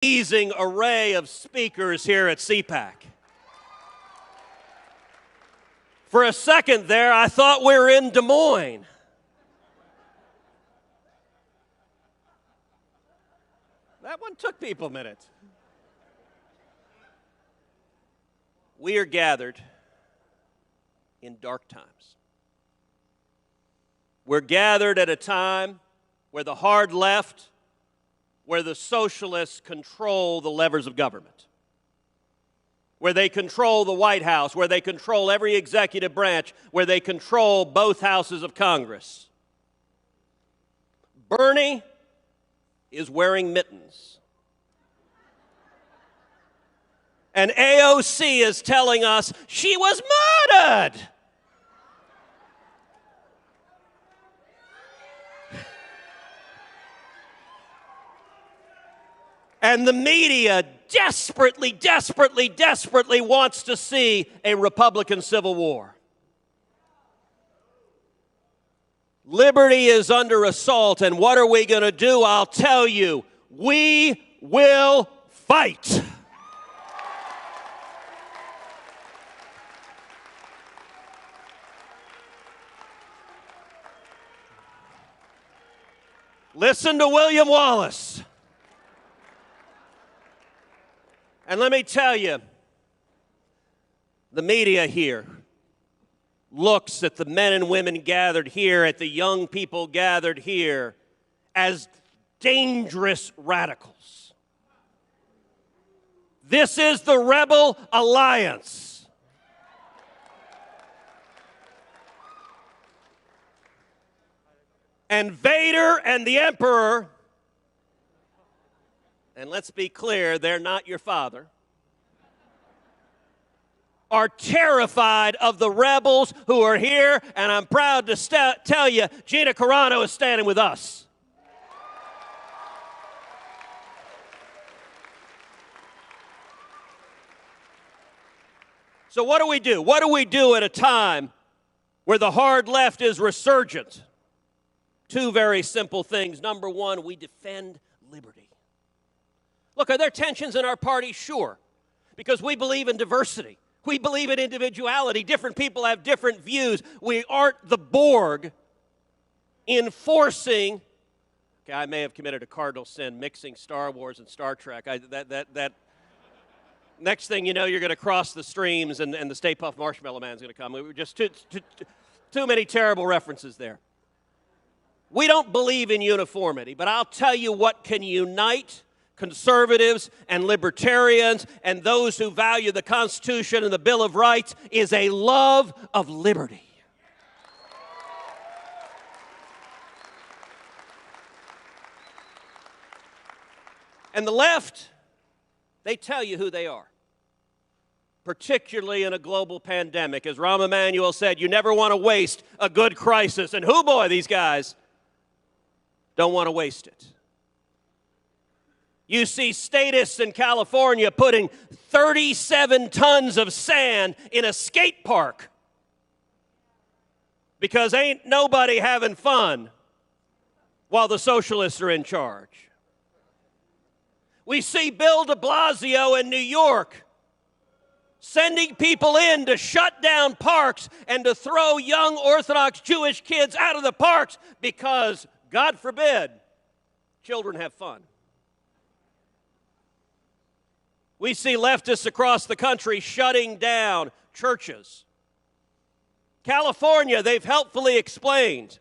Amazing array of speakers here at CPAC. For a second there, I thought we were in Des Moines. That one took people a minute. We are gathered in dark times. We're gathered at a time where the hard left, where the socialists control the levers of government, where they control the White House, where they control every executive branch, where they control both houses of Congress. Bernie is wearing mittens. And AOC is telling us she was murdered. And the media desperately wants to see a Republican civil war. Liberty is under assault, and what are we going to do? I'll tell you, we will fight. Listen to William Wallace. And let me tell you, the media here looks at the men and women gathered here, at the young people gathered here, as dangerous radicals. This is the Rebel Alliance. And Vader and the Emperor, and let's be clear, they're not your father, are terrified of the rebels who are here, and I'm proud to tell you, Gina Carano is standing with us. So what do we do? What do we do at a time where the hard left is resurgent? Two very simple things. Number one, we defend liberty. Look, are there tensions in our party? Sure, because we believe in diversity. We believe in individuality. Different people have different views. We aren't the Borg enforcing. Okay, I may have committed a cardinal sin mixing Star Wars and Star Trek. Next thing you know, you're going to cross the streams and the Stay Puft Marshmallow Man's going to come. We were just too many terrible references there. We don't believe in uniformity, but I'll tell you what can unite conservatives and libertarians and those who value the Constitution and the Bill of Rights is a love of liberty. And the left, they tell you who they are, particularly in a global pandemic. As Rahm Emanuel said, you never want to waste a good crisis. And hoo boy, these guys don't want to waste it. You see statists in California putting 37 tons of sand in a skate park because ain't nobody having fun while the socialists are in charge. We see Bill de Blasio in New York sending people in to shut down parks and to throw young Orthodox Jewish kids out of the parks because, God forbid, children have fun. We see leftists across the country shutting down churches. California, they've helpfully explained,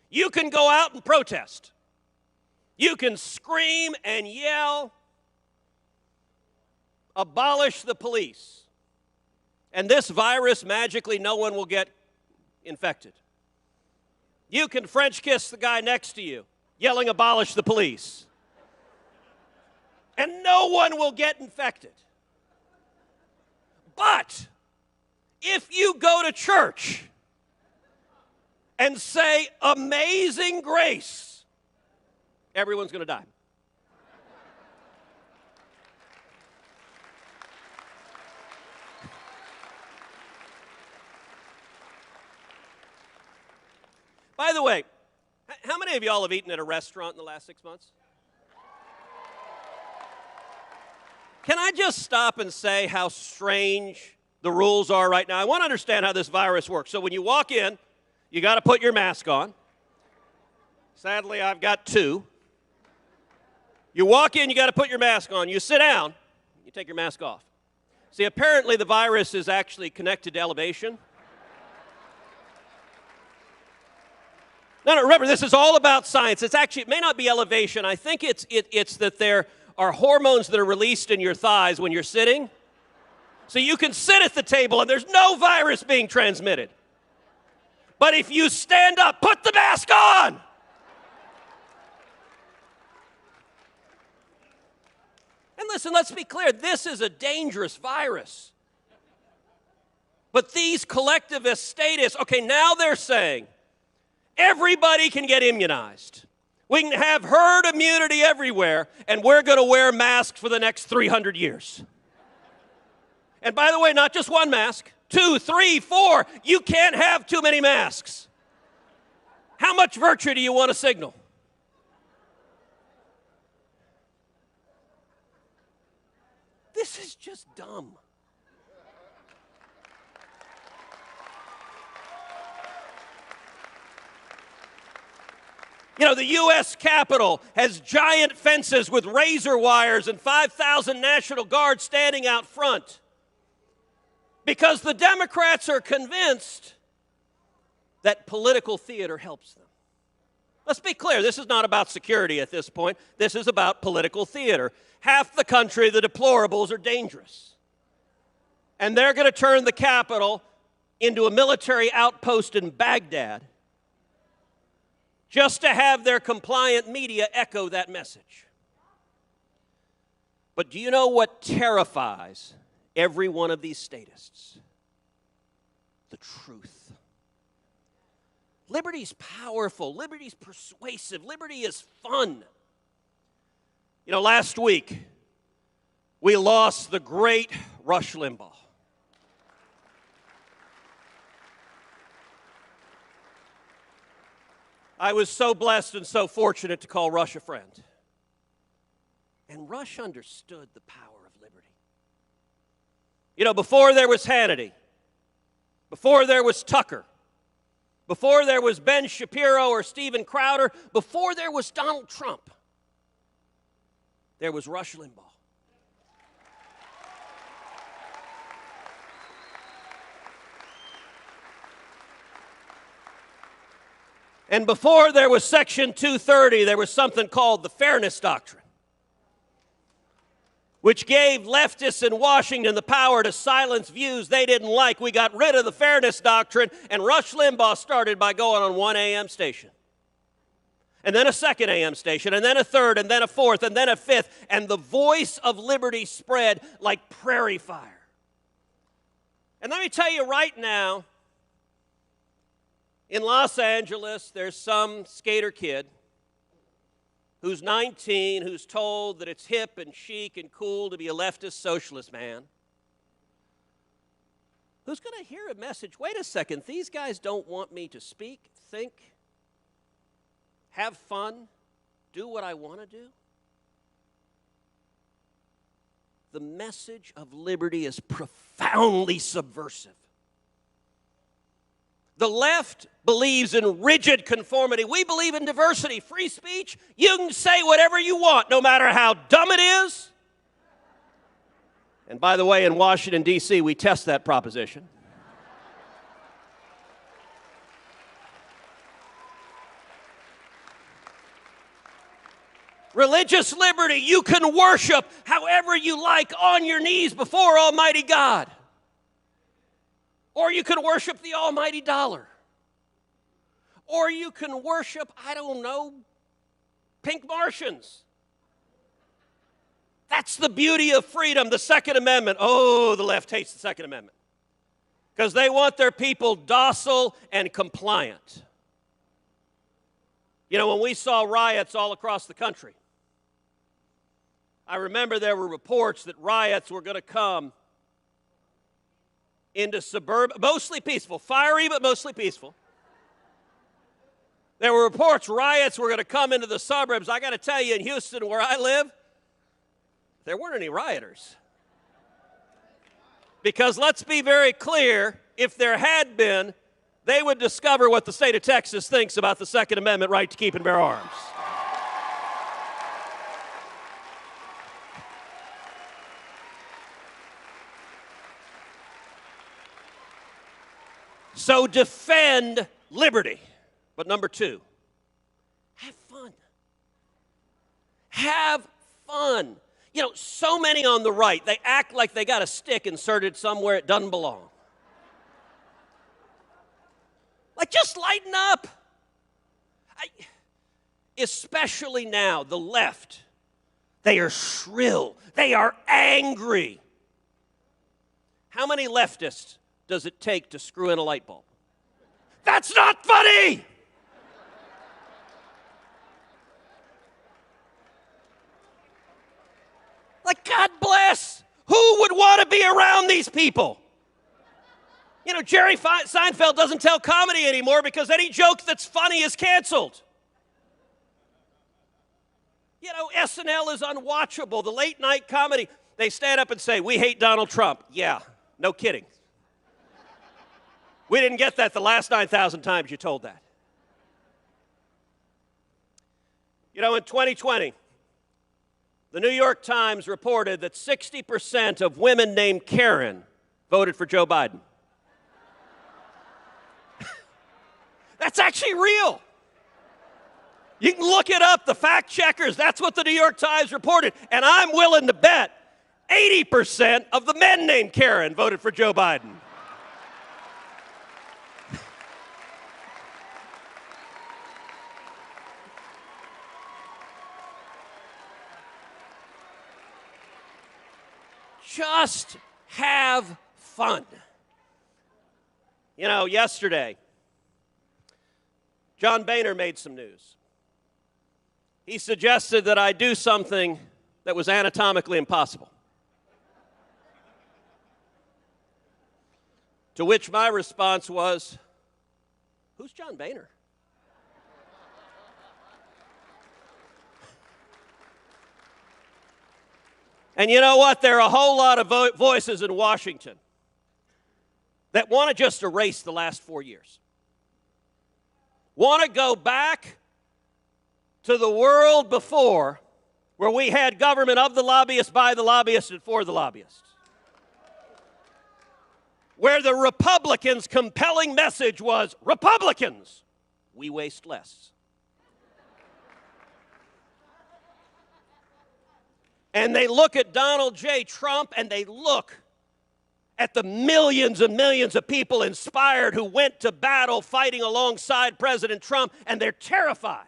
you can go out and protest. You can scream and yell, abolish the police. And this virus, magically, no one will get infected. You can French kiss the guy next to you, yelling, abolish the police. And no one will get infected. But if you go to church and say, Amazing Grace, everyone's going to die. By the way, how many of y'all have eaten at a restaurant in the last 6 months? Can I just stop and say how strange the rules are right now? I want to understand how this virus works. So when you walk in, you got to put your mask on. Sadly, I've got two. You walk in, you got to put your mask on. You sit down, you take your mask off. See, apparently the virus is actually connected to elevation. No, remember, this is all about science. It's actually, it may not be elevation. I think it's that there are hormones that are released in your thighs when you're sitting. So you can sit at the table and there's no virus being transmitted. But if you stand up, put the mask on. And listen, let's be clear, this is a dangerous virus. But these collectivist statists, okay, now they're saying everybody can get immunized. We can have herd immunity everywhere, and we're going to wear masks for the next 300 years. And by the way, not just one mask, 2, 3, 4. You can't have too many masks. How much virtue do you want to signal? This is just dumb. You know, the U.S. Capitol has giant fences with razor wires and 5,000 National Guards standing out front because the Democrats are convinced that political theater helps them. Let's be clear, this is not about security at this point. This is about political theater. Half the country, the deplorables, are dangerous. And they're going to turn the Capitol into a military outpost in Baghdad just to have their compliant media echo that message. But do you know what terrifies every one of these statists? The truth. Liberty's powerful. Liberty's persuasive. Liberty is fun. You know, last week, we lost the great Rush Limbaugh. I was so blessed and so fortunate to call Rush a friend. And Rush understood the power of liberty. You know, before there was Hannity, before there was Tucker, before there was Ben Shapiro or Steven Crowder, before there was Donald Trump, there was Rush Limbaugh. And before there was Section 230, there was something called the Fairness Doctrine, which gave leftists in Washington the power to silence views they didn't like. We got rid of the Fairness Doctrine, and Rush Limbaugh started by going on one AM station, and then a second AM station, and then a third, and then a fourth, and then a fifth, and the voice of liberty spread like prairie fire. And let me tell you right now, in Los Angeles, there's some skater kid who's 19, who's told that it's hip and chic and cool to be a leftist socialist man, who's going to hear a message, wait a second, these guys don't want me to speak, think, have fun, do what I want to do. The message of liberty is profoundly subversive. The left believes in rigid conformity. We believe in diversity, free speech. You can say whatever you want, no matter how dumb it is. And by the way, in Washington, D.C., we test that proposition. Religious liberty, you can worship however you like on your knees before Almighty God. Or you can worship the almighty dollar. Or you can worship, I don't know, pink Martians. That's the beauty of freedom, the Second Amendment. Oh, the left hates the Second Amendment because they want their people docile and compliant. You know, when we saw riots all across the country, I remember there were reports that riots were going to come into suburban, mostly peaceful, fiery but mostly peaceful. There were reports riots were going to come into the suburbs. I got to tell you, in Houston, where I live, There weren't any rioters. Because let's be very clear, if there had been, they would discover what the state of Texas thinks about the Second Amendment right to keep and bear arms. So defend liberty. But number two, have fun. Have fun. You know, so many on the right, they act like they got a stick inserted somewhere it doesn't belong. Like, just lighten up. Especially now, the left, they are shrill. They are angry. How many leftists does it take to screw in a light bulb? That's not funny! Like, God bless. Who would want to be around these people? You know, Jerry Seinfeld doesn't tell comedy anymore because any joke that's funny is canceled. You know, SNL is unwatchable. The late night comedy, they stand up and say, we hate Donald Trump. Yeah, no kidding. We didn't get that the last 9,000 times you told that. You know, in 2020, the New York Times reported that 60% of women named Karen voted for Joe Biden. That's actually real. You can look it up, the fact checkers, that's what the New York Times reported. And I'm willing to bet 80% of the men named Karen voted for Joe Biden. Just have fun. You know, yesterday, John Boehner made some news. He suggested that I do something that was anatomically impossible. To which my response was, who's John Boehner? And you know what? There are a whole lot of voices in Washington that want to just erase the last 4 years. Want to go back to the world before, where we had government of the lobbyists, by the lobbyists, and for the lobbyists. Where the Republicans' compelling message was, Republicans, we waste less. And they look at Donald J. Trump, and they look at the millions and millions of people inspired who went to battle fighting alongside President Trump, and they're terrified.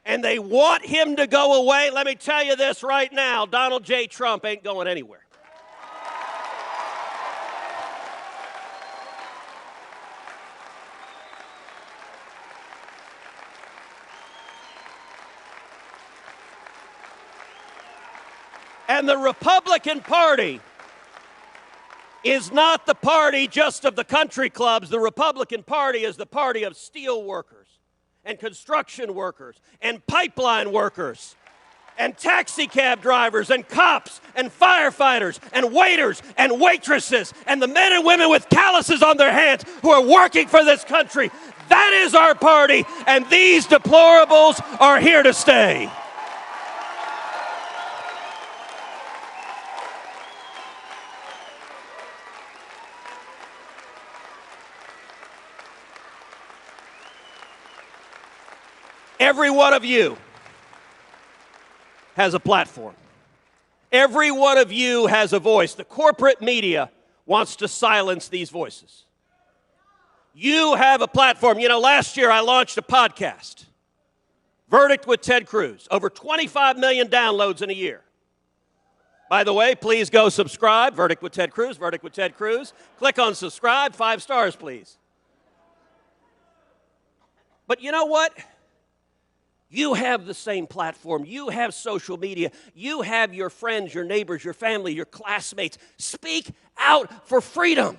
And they want him to go away. Let me tell you this right now, Donald J. Trump ain't going anywhere. And the Republican Party is not the party just of the country clubs. The Republican Party is the party of steel workers and construction workers and pipeline workers and taxi cab drivers and cops and firefighters and waiters and waitresses and the men and women with calluses on their hands who are working for this country. That is our party, and these deplorables are here to stay. Every one of you has a platform. Every one of you has a voice. The corporate media wants to silence these voices. You have a platform. You know, last year I launched a podcast, Verdict with Ted Cruz. Over 25 million downloads in a year. By the way, please go subscribe. Verdict with Ted Cruz, Verdict with Ted Cruz. Click on subscribe. 5 stars, please. But you know what? You have the same platform. You have social media. You have your friends, your neighbors, your family, your classmates. Speak out for freedom.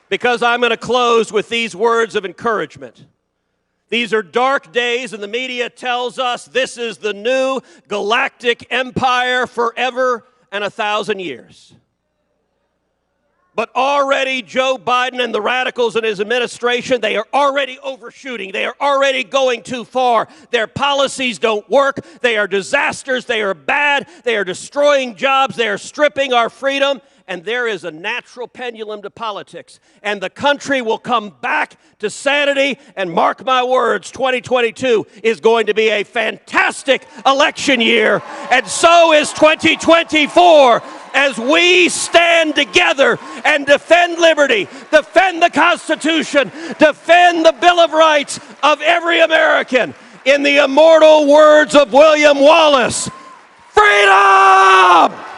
Because I'm going to close with these words of encouragement. These are dark days, and the media tells us this is the new galactic empire forever and 1,000 years. But already Joe Biden and the radicals in his administration, they are already overshooting. They are already going too far. Their policies don't work. They are disasters. They are bad. They are destroying jobs. They are stripping our freedom. And there is a natural pendulum to politics. And the country will come back to sanity. And mark my words, 2022 is going to be a fantastic election year. And so is 2024. As we stand together and defend liberty, defend the Constitution, defend the Bill of Rights of every American, in the immortal words of William Wallace, freedom!